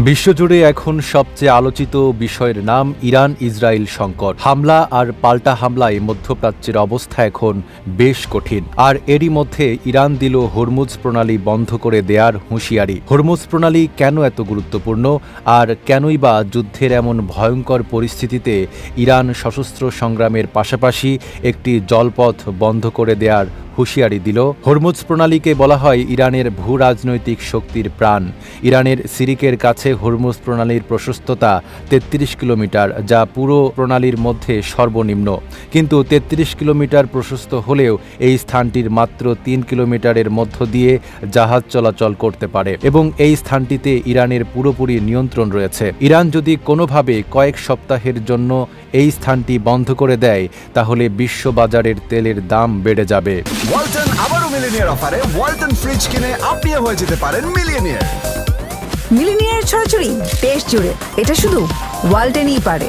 বিশ্বজুড়ে এখন সবচেয়ে আলোচিত বিষয়ের নাম ইরান ইসরায়েল সংকট। হামলা আর পাল্টা হামলায় মধ্যপ্রাচ্যের অবস্থা এখন বেশ কঠিন। আর এরই মধ্যে ইরান দিল হরমুজ প্রণালী বন্ধ করে দেয়ার হুঁশিয়ারি। হরমুজ প্রণালী কেন এত গুরুত্বপূর্ণ, আর কেনই বা যুদ্ধের এমন ভয়ঙ্কর পরিস্থিতিতে ইরান সশস্ত্র সংগ্রামের পাশাপাশি একটি জলপথ বন্ধ করে দেয়ার হুঁশিয়ারি দিল? হরমুজ প্রণালীকে বলা হয় ইরানের ভূ রাজনৈতিক শক্তির প্রাণ। ইরানের সিরিকের কাছে হরমুজ প্রণালীর প্রশস্ততা ৩৩ কিলোমিটার, যা পুরো প্রণালীর মধ্যে সর্বনিম্ন। কিন্তু ৩৩ কিলোমিটার প্রশস্ত হলেও এই স্থানটির মাত্র ৩ কিলোমিটারের মধ্য দিয়ে জাহাজ চলাচল করতে পারে এবং এই স্থানটিতে ইরানের পুরোপুরি নিয়ন্ত্রণ রয়েছে। ইরান যদি কোনোভাবে কয়েক সপ্তাহের জন্য এই স্থানটি বন্ধ করে দেয়, তাহলে বিশ্ববাজারের তেলের দাম বেড়ে যাবে। ওয়ালটন আবারও মিলিনিয়ার অফারে ওয়ালটন ফ্রিজ কিনে আপনিও হয়ে যেতে পারেন মিলিয়নিয়ার। মিলিনিয়ার ছড়াছড়ি দেশ জুড়ে, এটা শুধু ওয়ালটনই পারে।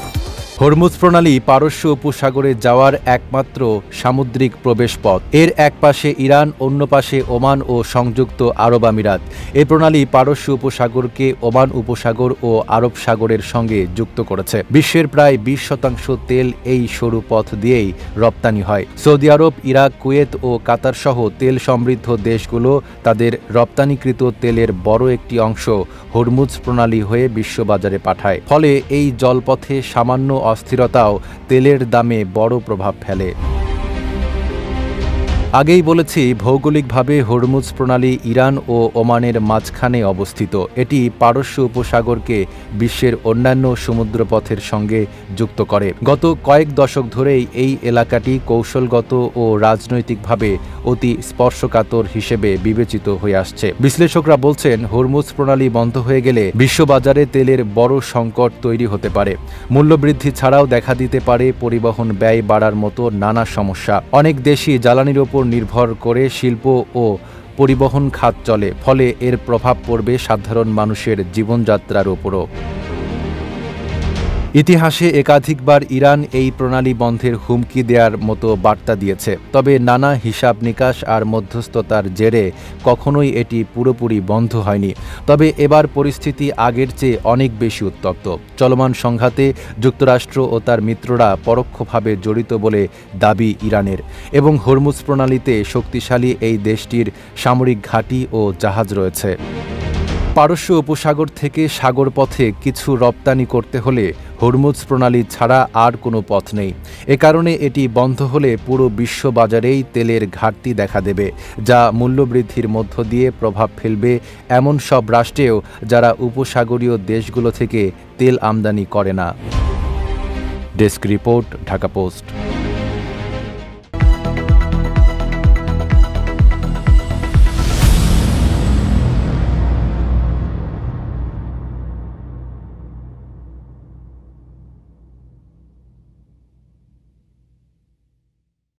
হরমুজ প্রণালী পারস্য উপসাগরে যাওয়ার একমাত্র সামুদ্রিক প্রবেশপথ। এর এক পাশে ইরান, অন্য পাশে ওমান ও সংযুক্ত আরব আমিরাত। এই প্রণালী পারস্য উপসাগরকে ওমান উপসাগর ও আরব সাগরের সঙ্গে যুক্ত করেছে। বিশ্বের প্রায় ২০% তেল এই সরু পথ দিয়েই রপ্তানি হয়। সৌদি আরব, ইরাক, কুয়েত ও কাতার সহ তেল সমৃদ্ধ দেশগুলো তাদের রপ্তানিকৃত তেলের বড় একটি অংশ হরমুজ প্রণালী হয়ে বিশ্ববাজারে পাঠায়। ফলে এই জলপথে সামান্য অস্থিরতাও তেলের দামে বড় প্রভাব ফেলে। আগেই বলেছি, ভৌগোলিকভাবে হরমুজ প্রণালী ইরান ও ওমানের মাঝখানে অবস্থিত। এটি পারস্য উপসাগরকে বিশ্বের অন্যান্য সমুদ্রপথের সঙ্গে যুক্ত করে। গত কয়েক দশক ধরেই এই এলাকাটি কৌশলগত ও রাজনৈতিকভাবে অতি স্পর্শকাতর হিসেবে বিবেচিত হয়ে আসছে। বিশ্লেষকরা বলছেন, হরমুজ প্রণালী বন্ধ হয়ে গেলে বিশ্ববাজারে তেলের বড় সংকট তৈরি হতে পারে। মূল্যবৃদ্ধি ছাড়াও দেখা দিতে পারে পরিবহন ব্যয় বাড়ার মতো নানা সমস্যা। অনেক দেশই জ্বালানির ওপর নির্ভর করে শিল্প ও পরিবহন খাত চলে, ফলে এর প্রভাব পড়বে সাধারণ মানুষের জীবনযাত্রার ওপরও। ইতিহাসে একাধিকবার ইরান এই প্রণালী বন্ধের হুমকি দেওয়ার মতো বার্তা দিয়েছে, তবে নানা হিসাব নিকাশ আর মধ্যস্থতার জেরে কখনোই এটি পুরোপুরি বন্ধ হয়নি। তবে এবার পরিস্থিতি আগের চেয়ে অনেক বেশি উত্তপ্ত। চলমান সংঘাতে যুক্তরাষ্ট্র ও তার মিত্ররা পরোক্ষভাবে জড়িত বলে দাবি ইরানের, এবং হরমুজ প্রণালীতে শক্তিশালী এই দেশটির সামরিক ঘাঁটি ও জাহাজ রয়েছে। পারস্য উপসাগর থেকে সাগরপথে কিছু রপ্তানি করতে হলে হরমুজ প্রণালী ছাড়া আর কোনো পথ নেই। এ কারণে এটি বন্ধ হলে পুরো বিশ্ববাজারেই তেলের ঘাটতি দেখা দেবে, যা মূল্যবৃদ্ধির মধ্য দিয়ে প্রভাব ফেলবে এমন সব রাষ্ট্রেও যারা উপসাগরীয় দেশগুলো থেকে তেল আমদানি করে না। Desk report, Dhaka post.